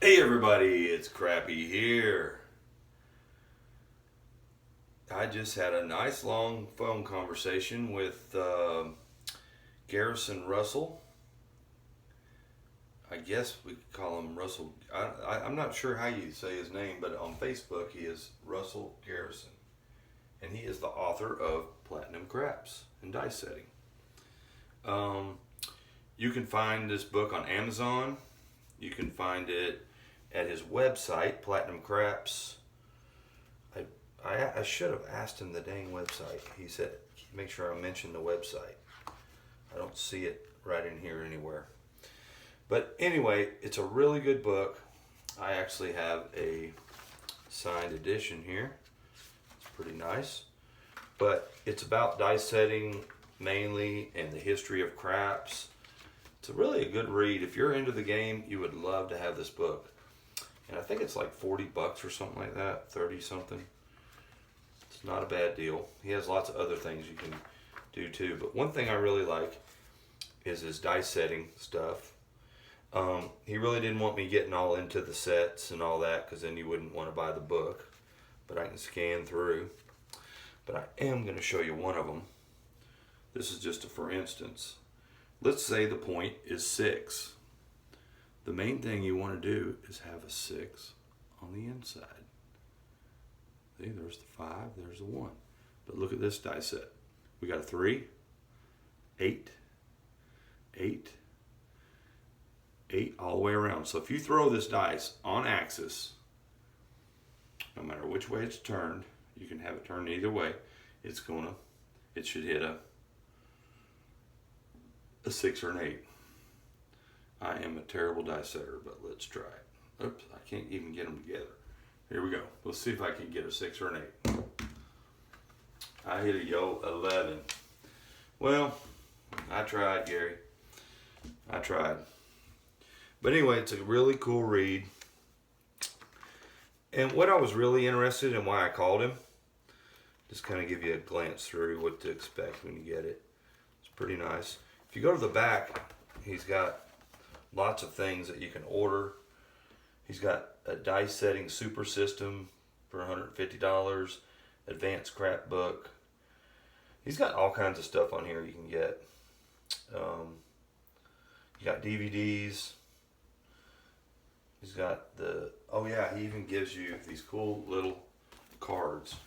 Hey everybody, it's Crappy here. I just had a nice long phone conversation with Garrison Russell. I guess we could call him Russell. I'm not sure how you say his name, but on Facebook he is Russell Garrison. And he is the author of Platinum Craps and Dice Setting. You can find this book on Amazon. You can find it at his website, Platinum Craps. I should have asked him the dang website. He said, make sure I mention the website. I don't see it right in here anywhere. But anyway, it's a really good book. I actually have a signed edition here. It's pretty nice. But it's about dice setting mainly and the history of craps. It's really a good read. If you're into the game, you would love to have this book. And I think it's like $40 or something like that, 30 something. It's not a bad deal. He has lots of other things you can do too. But one thing I really like is his dice setting stuff. He really didn't want me getting all into the sets and all that because then you wouldn't want to buy the book. But I can scan through. But I am going to show you one of them. This is just a for instance. Let's say the point is 6. The main thing you want to do is have a 6 on the inside. See, there's the 5, there's the 1. But look at this die set. We got a 3, 8, 8, 8 all the way around. So if you throw this dice on axis, no matter which way it's turned, you can have it turned either way, it should hit a 6 or an 8. I am a terrible dice setter, but let's try it. Oops, I can't even get them together. Here we go. Let's see if I can get a 6 or an 8. I hit a 11. Well, I tried, Gary. I tried. But anyway, it's a really cool read. And what I was really interested in, why I called him, just kind of give you a glance through what to expect when you get it. It's pretty nice. If you go to the back, he's got lots of things that you can order. He's got a dice setting super system for $150, advanced crap book. He's got all kinds of stuff on here you can get. You got DVDs. He's got oh yeah, he even gives you these cool little cards.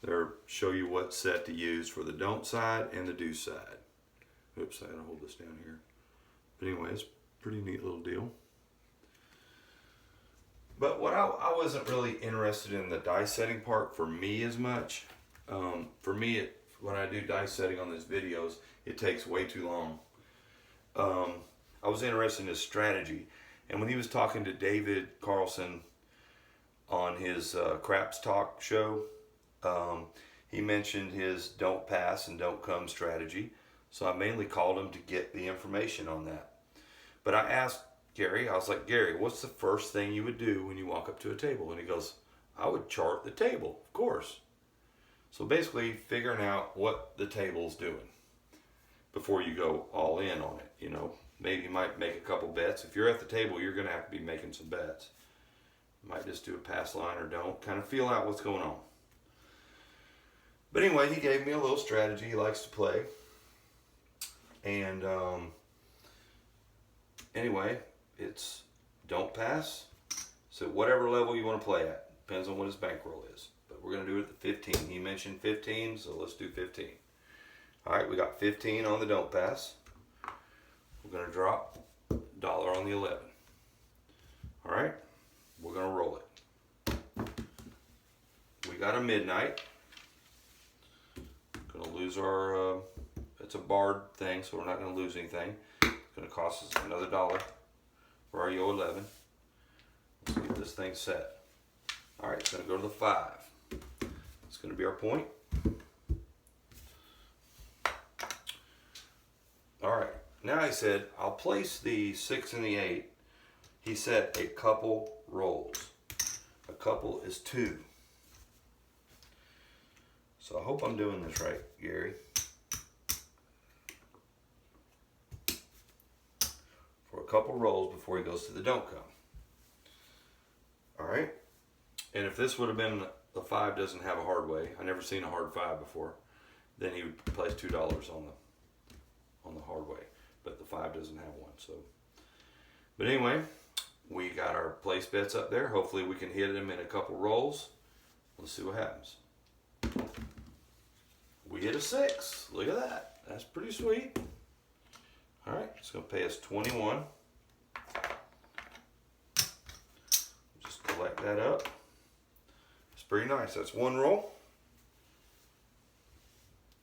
They'll show you what set to use for the don't side and the do side. Oops, I gotta hold this down here. But anyway, it's a pretty neat little deal. But what I wasn't really interested in the dice setting part for me as much. For me, when I do dice setting on these videos, it takes way too long. I was interested in his strategy. And when he was talking to David Carlson on his Craps Talk show, he mentioned his don't pass and don't come strategy. So I mainly called him to get the information on that. But I asked Gary, I was like, Gary, what's the first thing you would do when you walk up to a table? And he goes, I would chart the table, of course. So basically figuring out what the table's doing before you go all in on it. You know, maybe you might make a couple bets. If you're at the table, you're going to have to be making some bets. You might just do a pass line or don't. Kind of feel out what's going on. But anyway, he gave me a little strategy he likes to play. And anyway, it's don't pass. So whatever level you want to play at. Depends on what his bankroll is. But we're going to do it at the 15. He mentioned 15, so let's do 15. All right, we got 15 on the don't pass. We're going to drop $1 on the 11. All right, we're going to roll it. We got a midnight. Going to lose our, it's a barred thing, so we're not going to lose anything. It's going to cost us another $1 for our Yo 11. Let's get this thing set. All right, it's going to go to the 5. It's going to be our point. All right, now he said, I'll place the 6 and the 8. He said a couple rolls. A couple is 2. So I hope I'm doing this right, Gary. For a couple rolls before he goes to the don't come. All right. And if this would have been the 5 doesn't have a hard way, I never seen a hard 5 before, then he would place $2 on the hard way. But the 5 doesn't have one. So, but anyway, we got our place bets up there. Hopefully we can hit them in a couple rolls. Let's see what happens. We hit a 6. Look at that. That's pretty sweet. All right, it's going to pay us 21. Just collect that up. It's pretty nice. That's one roll.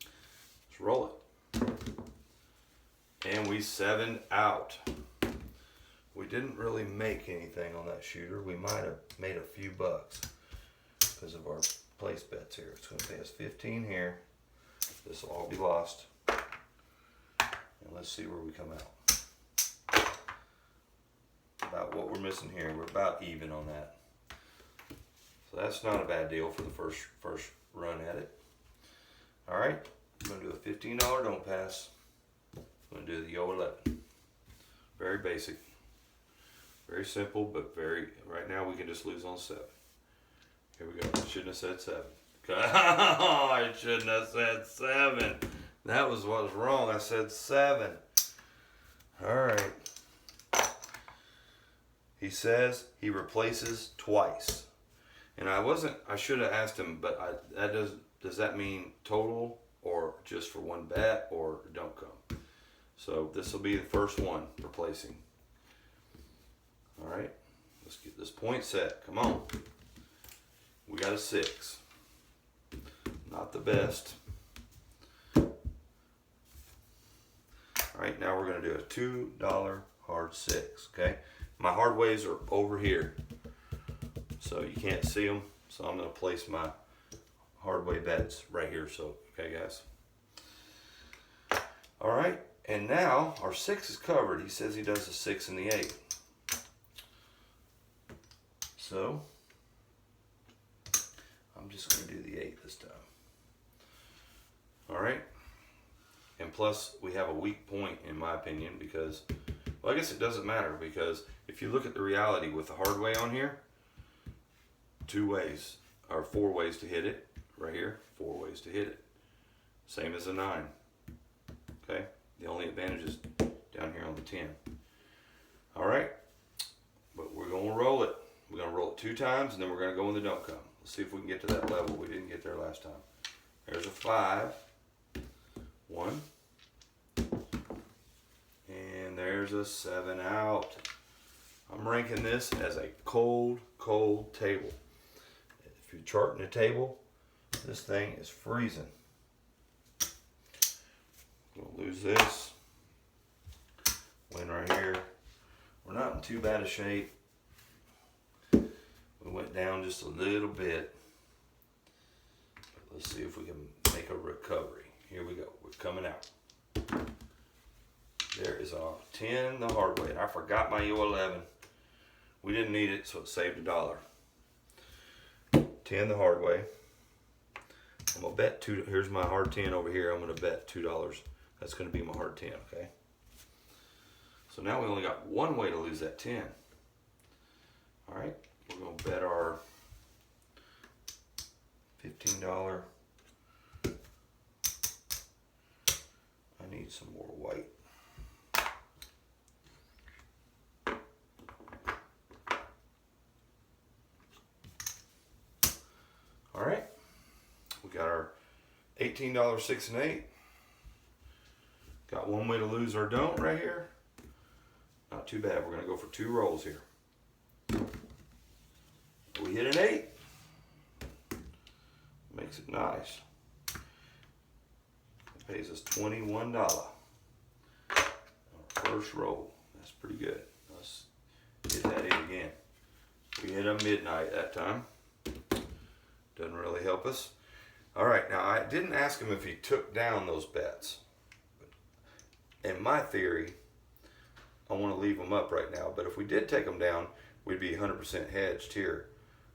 Let's roll it. And we 7 out. We didn't really make anything on that shooter. We might have made a few bucks because of our place bets here. It's going to pay us 15 here. This will all be lost. And let's see where we come out. About what we're missing here. We're about even on that. So that's not a bad deal for the first run at it. All right, I'm going to do a $15 don't pass. I'm going to do the Yo 11. Very basic. Very simple, but right now we can just lose on 7. Here we go. I shouldn't have said 7. I shouldn't have said 7. That was what was wrong. I said 7. All right. He says he replaces twice. And I should have asked him, but does that mean total or just for one bet or don't come? So this will be the first one replacing. All right. Let's get this point set. Come on. We got a 6. Not the best. All right, now we're going to do a $2 hard 6, okay? My hard ways are over here, so you can't see them. So I'm going to place my hard way bets right here. So, okay, guys. All right, and now our 6 is covered. He says he does the 6 and the 8. So I'm just going to do the 8 this time. All right. And plus, we have a weak point, in my opinion, because, well, I guess it doesn't matter, because if you look at the reality with the hard way on here, 2 ways, or 4 ways to hit it, right here, 4 ways to hit it. Same as a 9, okay? The only advantage is down here on the 10. All right, but we're going to roll it. We're going to roll it 2 times, and then we're going to go in the don't come. Let's see if we can get to that level. We didn't get there last time. There's a 5. 1. And there's a 7 out. I'm ranking this as a cold, cold table. If you're charting a table, this thing is freezing. We'll lose this. Win right here. We're not in too bad a shape. We went down just a little bit. Let's see if we can make a recovery. Here we go. We're coming out. There is a 10 the hard way. And I forgot my U11. We didn't need it, so it saved $1. 10 the hard way. I'm going to bet 2. Here's my hard 10 over here. I'm going to bet $2. That's going to be my hard 10, okay? So now we only got one way to lose that 10. All right. We're going to bet our $15. I need some more white. All right, we got our $18 6 and 8. Got one way to lose our don't right here. Not too bad. We're going to go for 2 rolls here. We hit an 8. Makes it nice. It pays us $21. Our first roll. That's pretty good. Let's hit that 8 again. We hit a midnight that time. Doesn't really help us. All right, now I didn't ask him if he took down those bets. In my theory, I want to leave them up right now, but if we did take them down, we'd be 100% hedged here.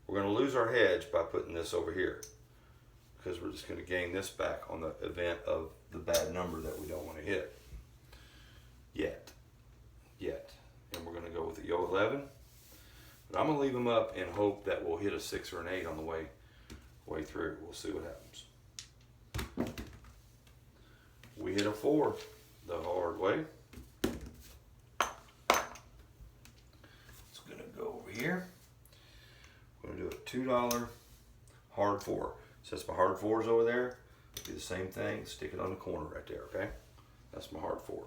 We're going to lose our hedge by putting this over here, because we're just going to gain this back on the event of the bad number that we don't want to hit. Yet. Yo 11. But I'm going to leave them up in hope that we'll hit a 6 or an 8 on the way through. We'll see what happens. We hit a 4 the hard way. It's going to go over here. We're going to do a $2 hard 4. Since my hard 4's over there, do the same thing. Stick it on the corner right there, okay? That's my hard 4.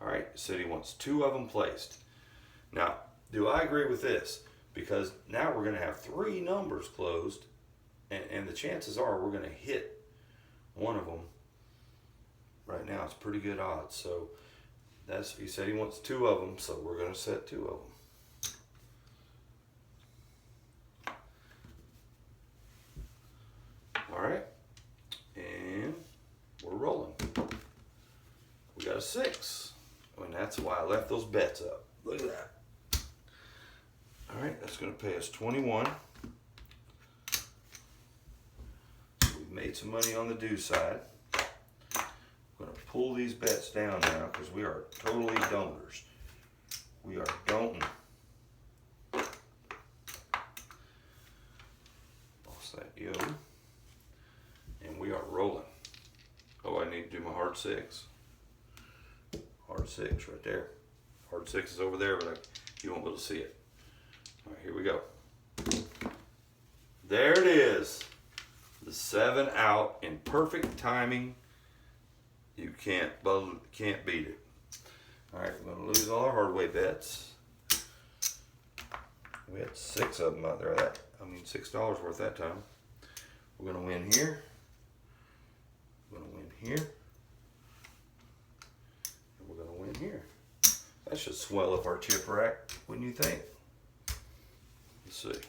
All right, said he wants 2 of them placed. Now, do I agree with this? Because now we're going to have 3 numbers closed, and the chances are we're going to hit one of them. Right now, it's pretty good odds. So he said he wants 2 of them, so we're going to set 2 of them. All right, and we're rolling. We got a 6. I mean, that's why I left those bets up. Look at that. All right, that's going to pay us 21. We've made some money on the do side. I'm going to pull these bets down now because we are totally don'ters. We are don'ting. Lost that yo. And we are rolling. Oh, I need to do my hard 6. Hard 6 right there. Hard 6 is over there, but you won't be able to see it. All right, here we go. There it is. The 7 out in perfect timing. You can't beat it. All right, we're going to lose all our hard way bets. We had 6 of them out there. $6 worth that time. We're going to win here. We're going to win here. And we're going to win here. That should swell up our chip rack, wouldn't you think? Let's see.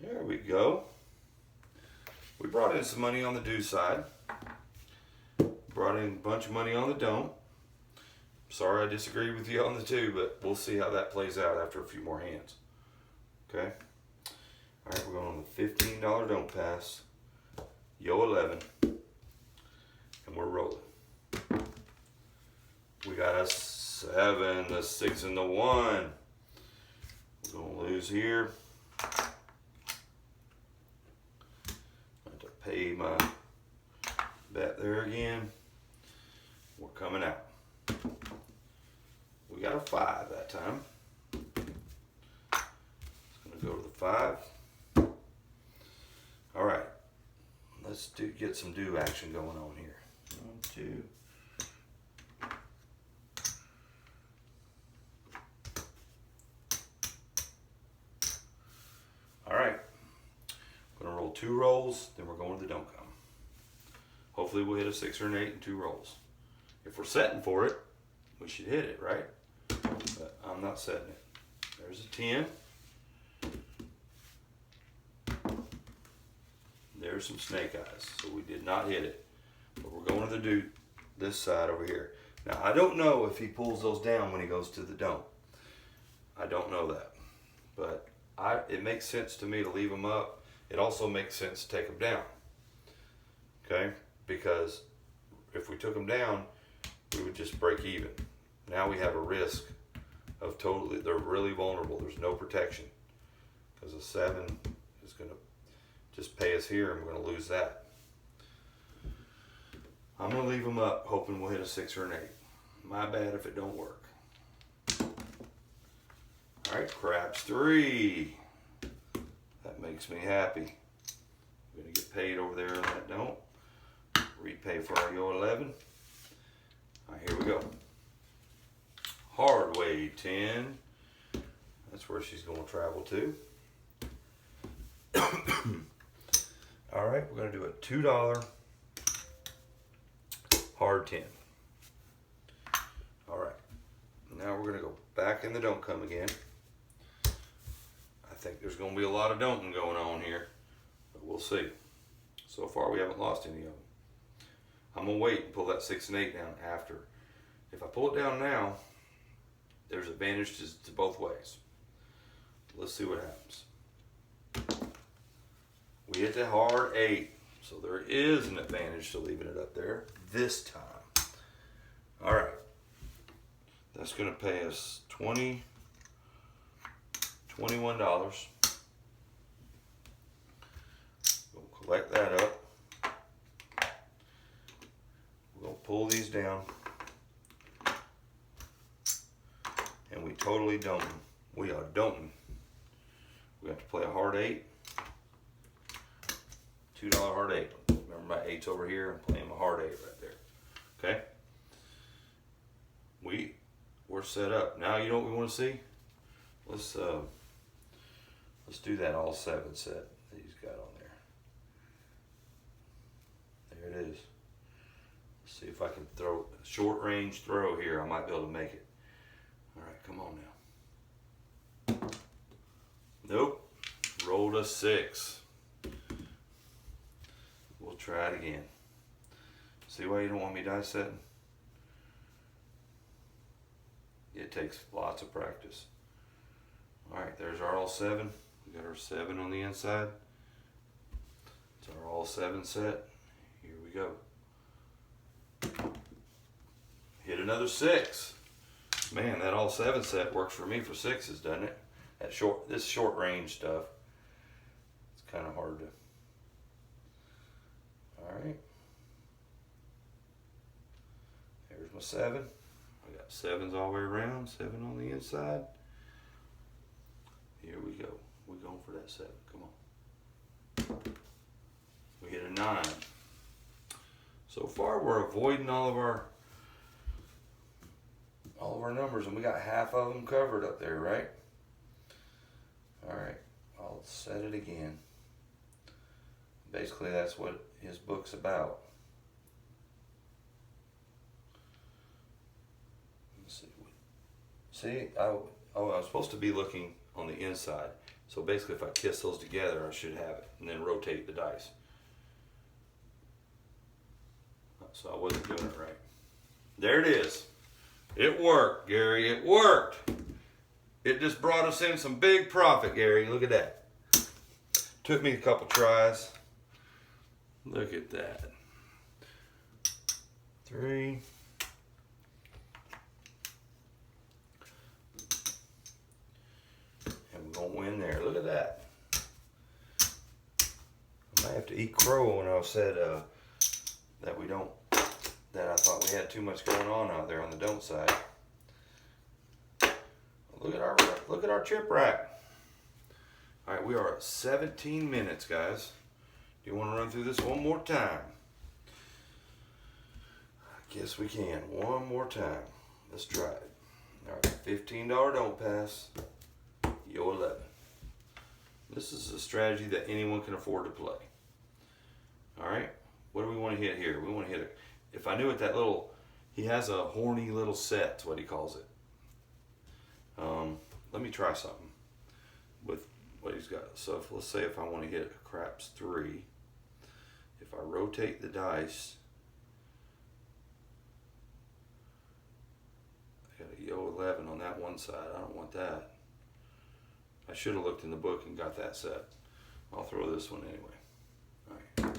There we go. We brought in some money on the do side. Brought in a bunch of money on the don't. Sorry I disagree with you on the 2, but we'll see how that plays out after a few more hands. Okay? All right, we're going on the $15 don't pass. Yo 11. And we're rolling. We got a 7, a 6, and the 1. We're going to lose here. I have to pay my bet there again. We're coming out. We got a 5 that time. It's going to go to the 5. All right. Let's get some do action going on here. 1, 2. All right. We're going to roll 2 rolls, then we're going to the don't come. Hopefully we'll hit a 6 or an 8 in 2 rolls. If we're setting for it, we should hit it, right? But I'm not setting it. There's a 10. There's some snake eyes, so we did not hit it. But we're going to do this side over here. Now, I don't know if he pulls those down when he goes to the don't. I don't know that. But it makes sense to me to leave them up. It also makes sense to take them down. Okay? Because if we took them down, we would just break even. Now we have a risk of they're really vulnerable. There's no protection. Because a 7 is going to just pay us here and we're going to lose that. I'm going to leave them up hoping we'll hit a 6 or an 8. My bad if it don't work. All right, craps 3. That makes me happy. We're going to get paid over there on that don't. Repay for our yo 11. All right, here we go. Hard way 10. That's where she's going to travel to. All right, we're going to do a $2 hard 10. All right, now we're going to go back in the don't come again. I think there's going to be a lot of don'ting going on here, but we'll see. So far, we haven't lost any of them. I'm going to wait and pull that 6 and 8 down after. If I pull it down now, there's advantage to both ways. Let's see what happens. We hit the hard 8, so there is an advantage to leaving it up there this time. All right. That's going to pay us $21. We'll collect that up. We're going to pull these down. And we totally don't. We are don't. We have to play a hard 8. $2 hard 8. Remember my 8's over here. I'm playing my hard 8 right there. Okay? We're set up. Now you know what we want to see? Let's do that all 7 set that he's got on there. There it is. Let's see if I can throw a short range throw here. I might be able to make it. Alright, come on now. Nope. Rolled a 6. We'll try it again. See why you don't want me dice setting? It takes lots of practice. Alright, there's our all 7. We got our 7 on the inside. It's our all 7 set. Here we go. Hit another 6. Man, that all 7 set works for me for 6s, doesn't it? This short range stuff. It's kind of hard to. Alright. There's my 7. I got 7s all the way around, 7 on the inside. Here we go. We're going for that 7. Come on. We hit a 9. So far we're avoiding all of our numbers, and we got half of them covered up there, right? Alright, I'll set it again. Basically that's what his book's about. Let's see. See, I was supposed to be looking on the inside. So basically if I kiss those together, I should have it, and then rotate the dice. So I wasn't doing it right. There it is. It worked, Gary. It worked. It just brought us in some big profit, Gary. Look at that. Took me a couple tries. Look at that. 3. And we're going to win there. Look at that. I might have to eat crow when I said that I thought we had too much going on out there on the don't side. Look at our chip rack. All right, we are at 17 minutes, guys. Do you want to run through this one more time? I guess we can. One more time. Let's try it. All right, $15 don't pass. Yo 11. This is a strategy that anyone can afford to play. All right, what do we want to hit here? We want to hit it. If I knew it, he has a horny little set, that's what he calls it. Let me try something with what he's got. So let's say if I want to hit a craps 3, if I rotate the dice, I got a yo 11 on that one side. I don't want that. I should have looked in the book and got that set. I'll throw this one anyway. All right.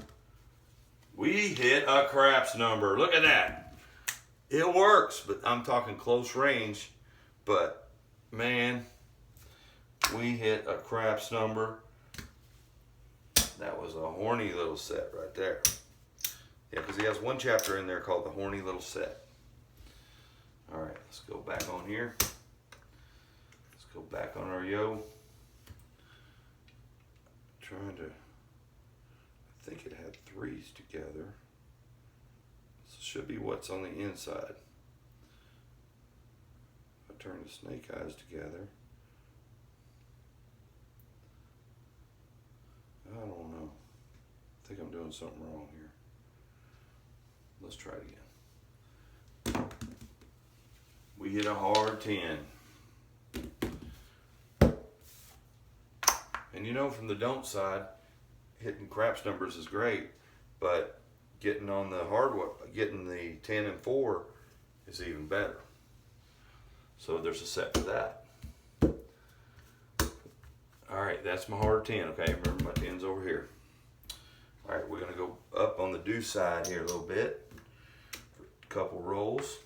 We hit a craps number. Look at that. It works, but I'm talking close range. But man, we hit a craps number. That was a horny little set right there. Yeah, because he has one chapter in there called the horny little set. All right, let's go back on here. Let's go back on our yo. Trying to. I think it had 3s together. This should be what's on the inside. If I turn the snake eyes together. I don't know. I think I'm doing something wrong here. Let's try it again. We hit a hard 10. And you know, from the don't side, hitting craps numbers is great, but getting on the hard one, getting the 10 and 4 is even better. So there's a set for that. All right, that's my hard 10. Okay, remember my 10's over here. All right, we're gonna go up on the do side here a little bit. For a couple rolls.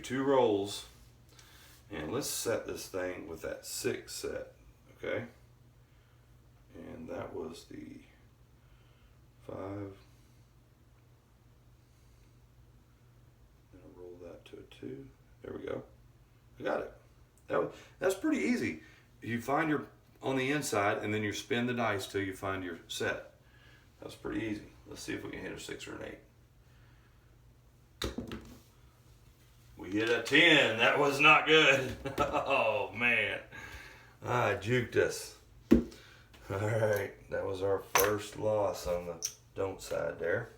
2 rolls, and let's set this thing with that 6 set, okay? And that was the 5. Then I'll roll that to a 2. There we go. I got it. That's pretty easy. You find your on the inside, and then you spin the dice till you find your set. That's pretty easy. Let's see if we can hit a 6 or an 8. We hit a 10. That was not good. Oh man, juked us. All right, that was our first loss on the don't side there.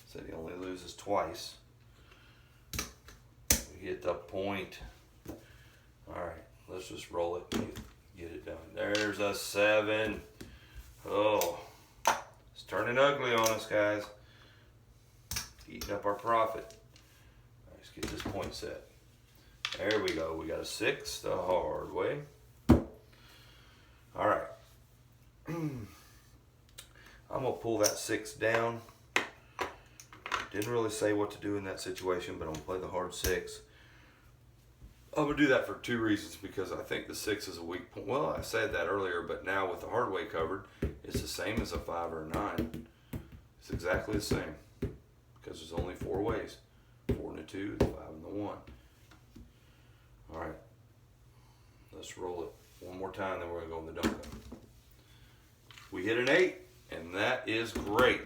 Said he only loses twice. We hit the point. All right, let's just roll it and get it done. There's a 7. Oh, it's turning ugly on us, guys. Eating up our profit. All right, let's get this point set. There we go. We got a 6 the hard way. All right. I'm gonna pull that 6 down. Didn't really say what to do in that situation, but I'm gonna play the hard 6. I'm gonna do that for 2 reasons, because I think the 6 is a weak point. Well, I said that earlier, but now with the hard way covered, it's the same as a 5 or a 9. It's exactly the same, because there's only 4 ways: 4 and a 2, the 5 and the 1. All right, let's roll it one more time, then we're gonna go in the don't come. We hit an 8, and that is great.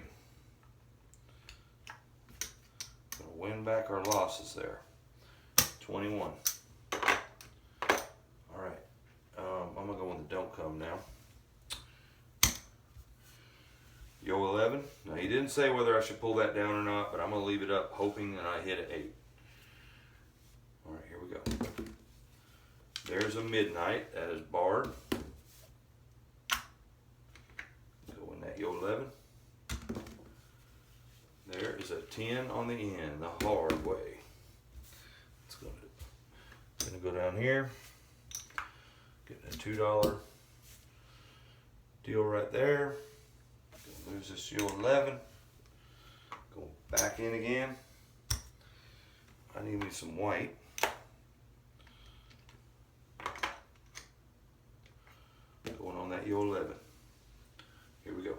Gonna win back our losses there. 21. All right, I'm gonna go in the don't come now. Yo 11. Now he didn't say whether I should pull that down or not, but I'm gonna leave it up, hoping that I hit an 8. All right, here we go. There's a midnight. That is barred. Go in that yo 11. There is a 10 on the end, the hard way. It's gonna go down here. Getting a $2 deal right there. Gonna lose this yo 11. Go back in again. I need me some white. Going on that yo 11. Here we go.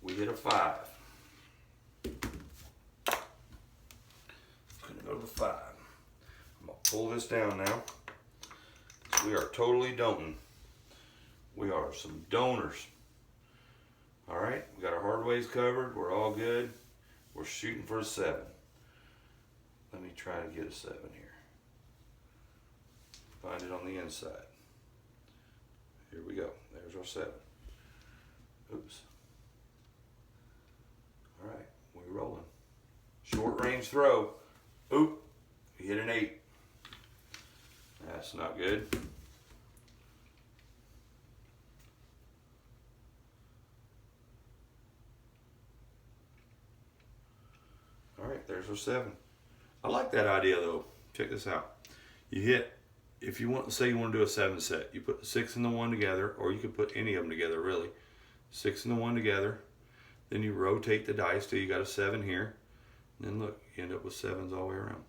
We hit a 5. Gonna go to the 5. I'm gonna pull this down now. We are totally don'ting. We are some donors. All right, we got our hard ways covered. We're all good. We're shooting for a 7. Let me try to get a 7 here. Find it on the inside. Here we go. There's our 7. Oops. All right, we're rolling. Short range throw. Oop. We hit an 8. That's not good. All right, there's our 7. I like that idea though. Check this out. You hit, if you want, say you want to do a 7 set, you put the 6 and the 1 together, or you could put any of them together really. 6 and the 1 together, then you rotate the dice till you got a 7 here, and then look, you end up with 7s all the way around.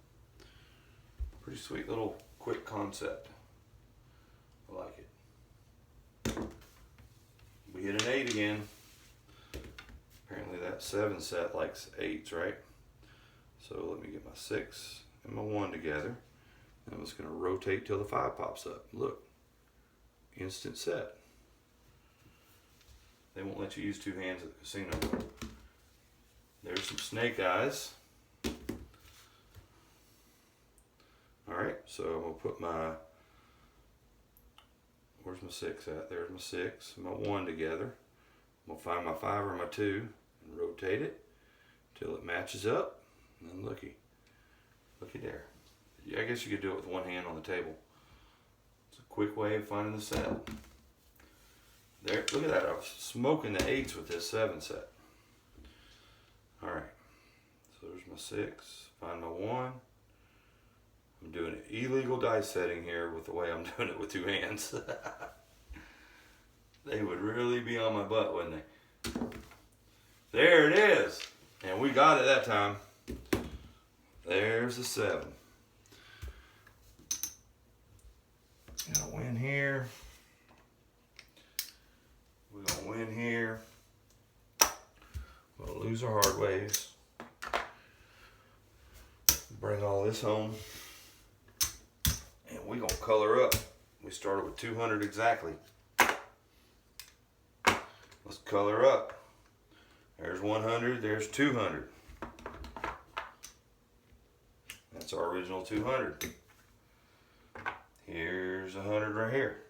Pretty sweet little quick concept. I like it. We hit an 8 again. Apparently that 7 set likes 8s, right? So let me get my 6 and my 1 together. And I'm just going to rotate till the 5 pops up. Look, instant set. They won't let you use 2 hands at the casino. There's some snake eyes. Alright, so I'm going to put my, where's my 6 at? There's my 6, my 1 together. I'm going to find my 5 or my 2 and rotate it till it matches up. And then looky there. I guess you could do it with one hand on the table. It's a quick way of finding the set. There, look at that. I was smoking the 8s with this 7 set. All right. So there's my 6. Find my 1. I'm doing an illegal dice setting here with the way I'm doing it with 2 hands. They would really be on my butt, wouldn't they? There it is. And we got it that time. There's the 7. Gonna win here. We're gonna win here. We're gonna lose our hard ways. Bring all this home. And we're gonna color up. We started with 200 exactly. Let's color up. There's 100, there's 200. That's our original 200. Here's 100 right here.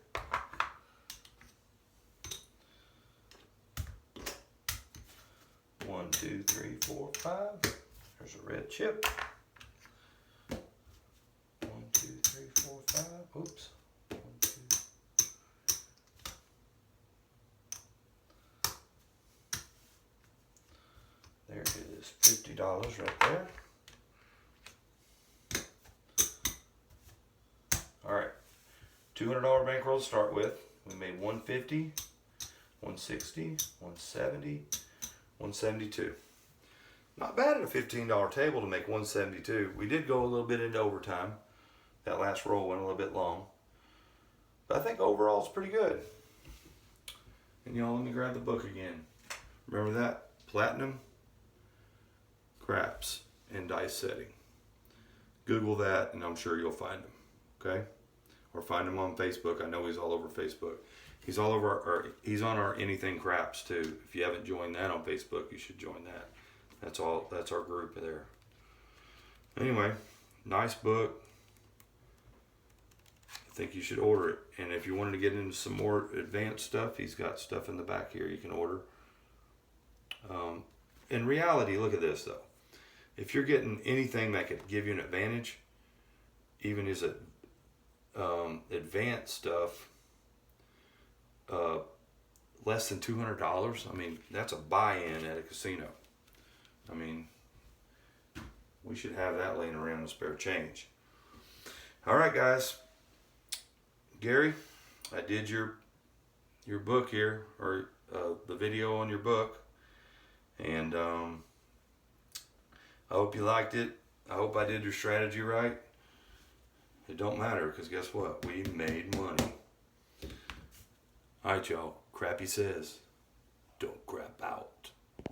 One, two, three, four, 5. There's a red chip. 1, 2, 3, 4, 5. Oops. 1, 2. There it is. $50 right there. All right. $200 bankroll to start with. We made 150, 160, 170, 172. Not bad at a $15 table to make 172. We did go a little bit into overtime. That last roll went a little bit long. But I think overall it's pretty good. And y'all, let me grab the book again. Remember that? Platinum Craps and Dice Setting. Google that and I'm sure you'll find them. Okay? Or find him on Facebook. I know he's all over Facebook. He's all over he's on our Anything Craps too. If you haven't joined that on Facebook, you should join that. That's our group there. Anyway, nice book. I think you should order it. And if you wanted to get into some more advanced stuff, he's got stuff in the back here you can order. In reality, look at this though. If you're getting anything that could give you an advantage, even as a advanced stuff, less than $200. I mean, that's a buy-in at a casino. I mean, we should have that laying around in spare change. All right, guys. Gary, I did your book here, or the video on your book, and I hope you liked it. I hope I did your strategy right. It don't matter, because guess what? We made money. All right, y'all. Crappy says, don't crap out.